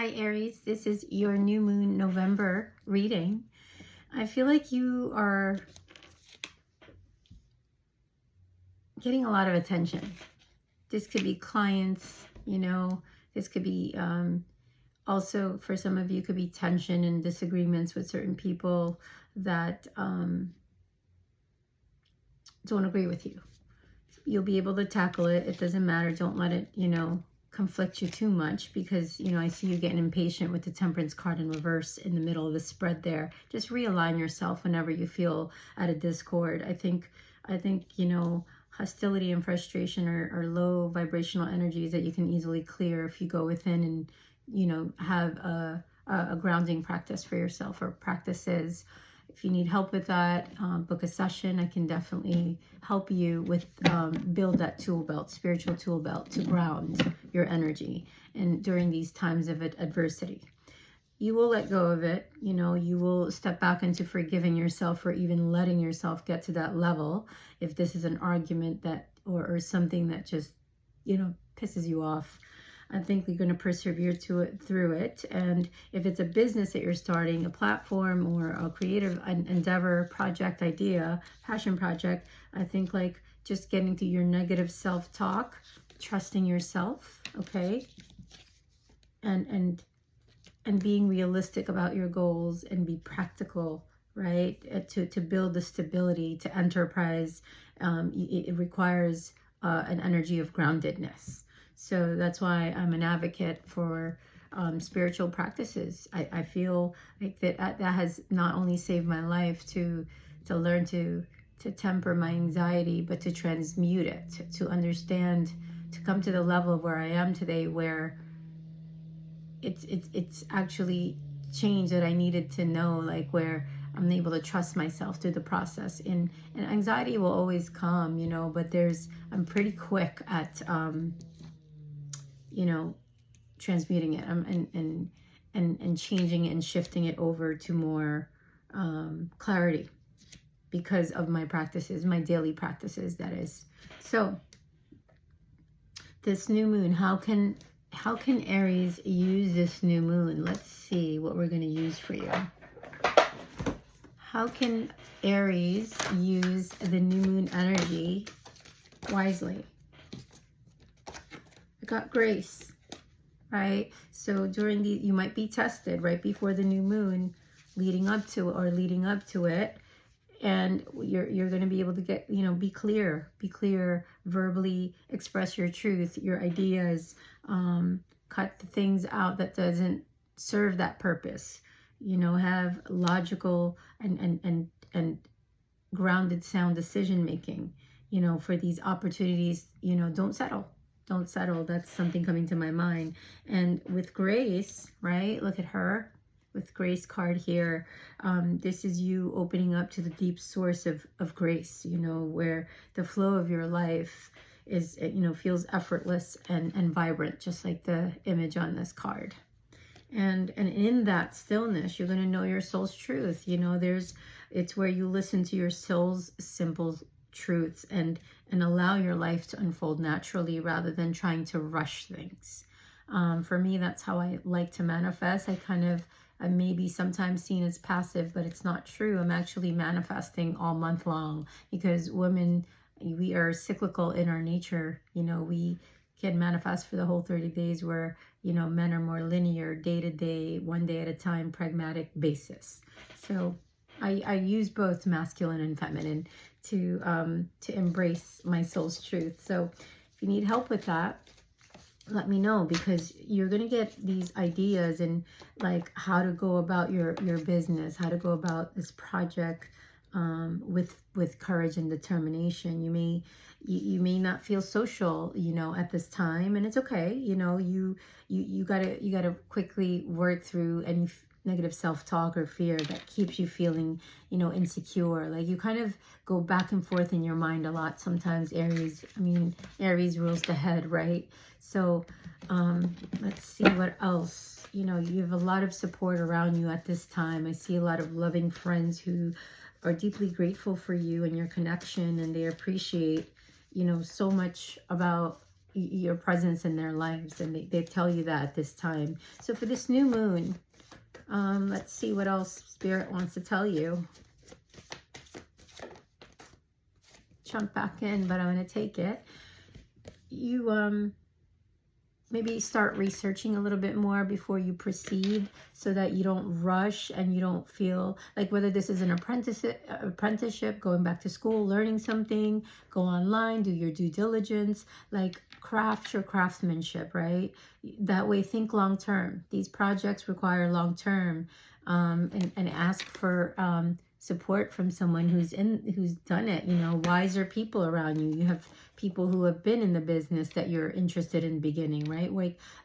Hi Aries, this is your new moon November reading. I feel like you are getting a lot of attention. This could be clients, this could be also for some of you could be tension and disagreements with certain people that don't agree with you. You'll be able to tackle it. It doesn't matter. Don't let it, conflict you too much, because I see you getting impatient with the Temperance card in reverse in the middle of the spread there. Just realign yourself whenever you feel at a discord. I think hostility and frustration are low vibrational energies that you can easily clear if you go within and have a grounding practice for yourself, or practices. If you need help with that, book a session. I can definitely help you with build that tool belt, spiritual tool belt, to ground your energy and during these times of adversity. You will let go of it. You will step back into forgiving yourself for even letting yourself get to that level. If this is an argument that or something that just pisses you off, I think you're going to persevere through it. And if it's a business that you're starting, a platform or a creative endeavor, project, idea, passion project, I think like just getting to your negative self-talk, trusting yourself, okay? And being realistic about your goals and be practical, right? To build the stability, to enterprise, it requires an energy of groundedness. So that's why I'm an advocate for spiritual practices. I feel like that has not only saved my life to learn to temper my anxiety, but to transmute it, to understand, to come to the level of where I am today, where it's actually change that I needed to know, like where I'm able to trust myself through the process. And anxiety will always come, but I'm pretty quick at transmuting it and changing it and shifting it over to more clarity, because of my practices, my daily practices, that is. So this new moon, how can Aries use this new moon? Let's see what we're going to use for you. How can Aries use the new moon energy wisely? I got grace, right? So during you might be tested right before the new moon, leading up to it, and you're going to be able to get, be clear, verbally express your truth, your ideas, cut the things out that doesn't serve that purpose, have logical and grounded, sound decision making, for these opportunities. Don't settle. That's something coming to my mind. And with grace, right? Look at her with grace card here. This is you opening up to the deep source of grace, where the flow of your life is, feels effortless and vibrant, just like the image on this card. And in that stillness, you're going to know your soul's truth. It's where you listen to your soul's simple truths and allow your life to unfold naturally, rather than trying to rush things. For me, that's how I like to manifest. I may be sometimes seen as passive, but it's not true. I'm actually manifesting all month long, because women, we are cyclical in our nature. We can manifest for the whole 30 days, where men are more linear, day to day, one day at a time, pragmatic basis. So I use both masculine and feminine to embrace my soul's truth. So if you need help with that, let me know, because you're going to get these ideas and like how to go about your business, how to go about this project with courage and determination. You may not feel social, at this time, and it's okay. You gotta quickly work through any negative self-talk or fear that keeps you feeling, insecure. Like you kind of go back and forth in your mind a lot sometimes, Aries. Aries rules the head, right? So let's see what else. You have a lot of support around you at this time. I see a lot of loving friends who are deeply grateful for you and your connection, and they appreciate, so much about your presence in their lives, and they tell you that at this time. So for this new moon, let's see what else Spirit wants to tell you. Jump back in, but I'm going to take it. You maybe start researching a little bit more before you proceed, so that you don't rush and you don't feel like, whether this is an apprenticeship, going back to school, learning something, go online, do your due diligence, like craft your craftsmanship, right? That way, think long term. These projects require long term, and ask for support from someone who's done it, you know, wiser people around you. You have people who have been in the business that you're interested in beginning, right?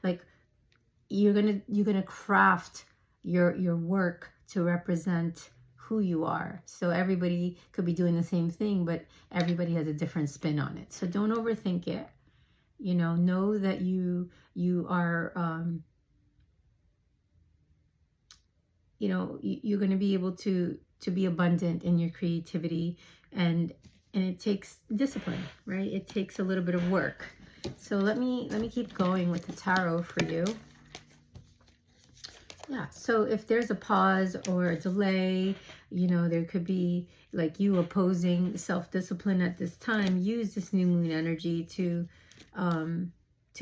Like you're gonna craft your work to represent who you are. So everybody could be doing the same thing, but everybody has a different spin on it. So don't overthink it. You know that you are you know, you're going to be able to be abundant in your creativity, and it takes discipline, right? It takes a little bit of work. So let me keep going with the tarot for you. Yeah, so if there's a pause or a delay, you know, there could be like you opposing self-discipline at this time. Use this new moon energy to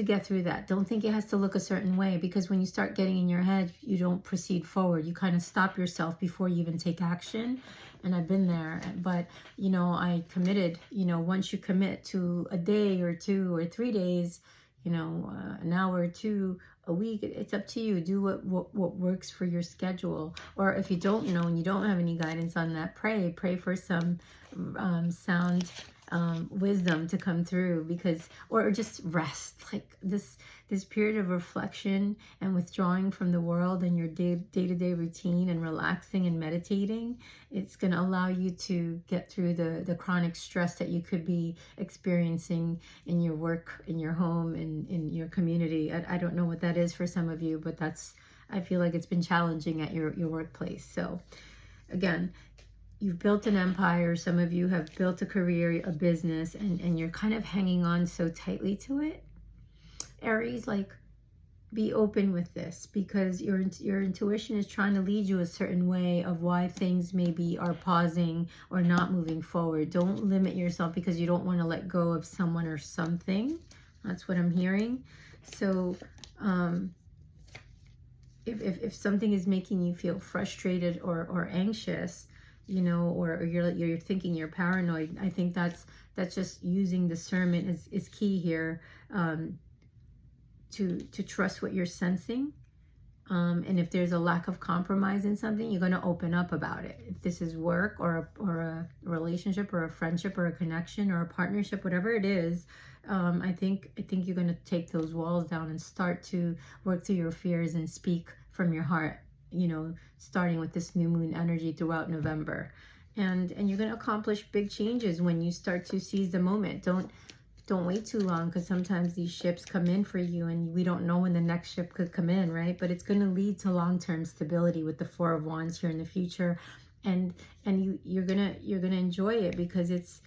get through that. Don't think it has to look a certain way, because when you start getting in your head, you don't proceed forward. You kind of stop yourself before you even take action. And I've been there, but you know, I committed, you know, once you commit to a day or 2 or 3 days, you know, an hour or 2 a week, it's up to you. Do what works for your schedule. Or if you don't know and you don't have any guidance on that, pray for some sound wisdom to come through, because, or just rest. Like this period of reflection and withdrawing from the world and your day-to-day routine, and relaxing and meditating, it's going to allow you to get through the chronic stress that you could be experiencing in your work, in your home, in your community. I don't know what that is for some of you, but I feel like it's been challenging at your workplace. So again, you've built an empire. Some of you have built a career, a business, and you're kind of hanging on so tightly to it. Aries, like, be open with this, because your intuition is trying to lead you a certain way of why things maybe are pausing or not moving forward. Don't limit yourself because you don't want to let go of someone or something. That's what I'm hearing. So if something is making you feel frustrated or anxious, you know, or you're thinking you're paranoid, I think that's just using discernment is key here, to trust what you're sensing. And if there's a lack of compromise in something, you're going to open up about it. If this is work or a relationship or a friendship or a connection or a partnership, whatever it is, I think you're going to take those walls down and start to work through your fears and speak from your heart, you know, starting with this new moon energy throughout November. And you're going to accomplish big changes when you start to seize the moment. Don't wait too long, because sometimes these ships come in for you and we don't know when the next ship could come in, right? But it's going to lead to long-term stability with the 4 of Wands here in the future. And you're gonna enjoy it, because it's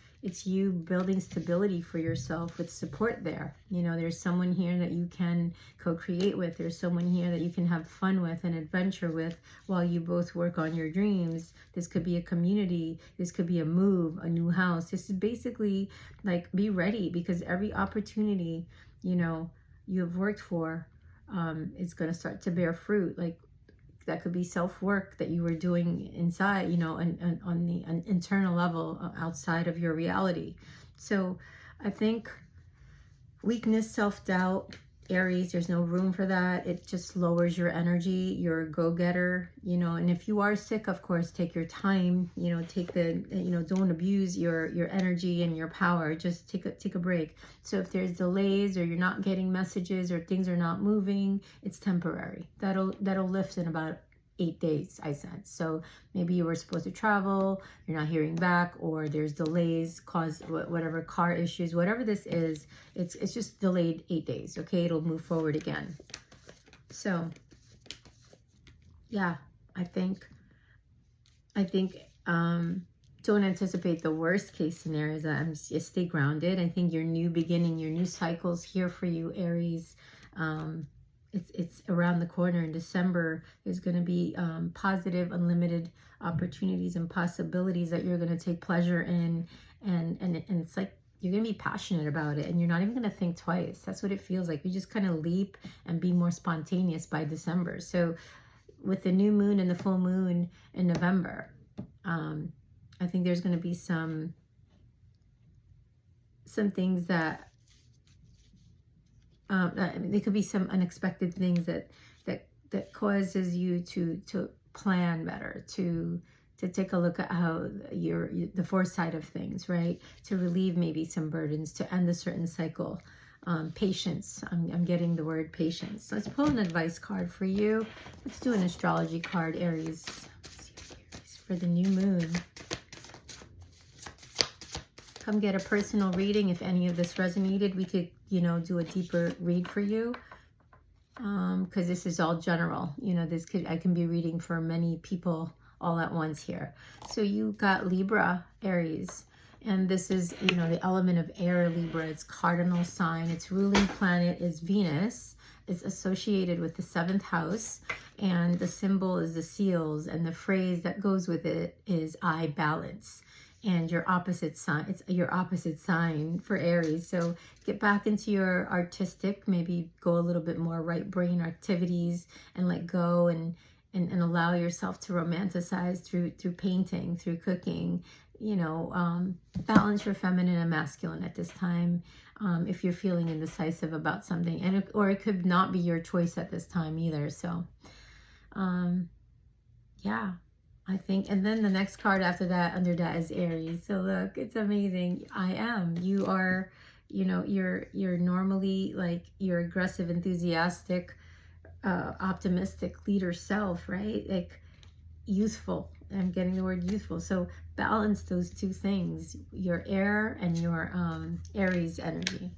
you building stability for yourself with support there. You know, there's someone here that you can co-create with. There's someone here that you can have fun with and adventure with while you both work on your dreams. This could be a community. This could be a move, a new house. This is basically like, be ready, because every opportunity, you know, you have worked for is going to start to bear fruit. Like, that could be self-work that you were doing inside, you know, and on the internal level outside of your reality. So I think weakness, self-doubt, Aries, there's no room for that. It just lowers your energy. You're a go-getter, you know, and if you are sick, of course, take your time, you know, don't abuse your energy and your power. Just take a break. So if there's delays, or you're not getting messages, or things are not moving, it's temporary. That'll lift in about 8 days, I said. So maybe you were supposed to travel, you're not hearing back, or there's delays, whatever, car issues, whatever this is, it's just delayed 8 days, okay? It'll move forward again. So yeah, I think don't anticipate the worst case scenarios. Just stay grounded. I think your new beginning, your new cycle's here for you, Aries. It's around the corner in December. There's going to be positive, unlimited opportunities and possibilities that you're going to take pleasure in, and it's like you're going to be passionate about it, and you're not even going to think twice. That's what it feels like. You just kind of leap and be more spontaneous by December. So with the new moon and the full moon in November, I think there's going to be some things that there could be some unexpected things that causes you to plan better, to take a look at how the foresight of things, right? To relieve maybe some burdens, to end a certain cycle. Patience. I'm getting the word patience. Let's pull an advice card for you. Let's do an astrology card, Aries. For the new moon. Come get a personal reading. If any of this resonated, we could, do a deeper read for you. Because this is all general. I can be reading for many people all at once here. So you got Libra, Aries. And this is, the element of air, Libra. It's cardinal sign. Its ruling planet is Venus. It's associated with the 7th house. And the symbol is the seals. And the phrase that goes with it is I balance. And your opposite sign, it's your opposite sign for Aries. So get back into your artistic, maybe go a little bit more right brain activities and let go and allow yourself to romanticize through painting, through cooking. Balance your feminine and masculine at this time. If you're feeling indecisive about something, or it could not be your choice at this time either. So, yeah. I think, and then the next card after that, under that, is Aries. So look, it's amazing. I am. You are, you're normally like your aggressive, enthusiastic, optimistic leader self, right? Like youthful. I'm getting the word youthful. So balance those two things, your air and your Aries energy.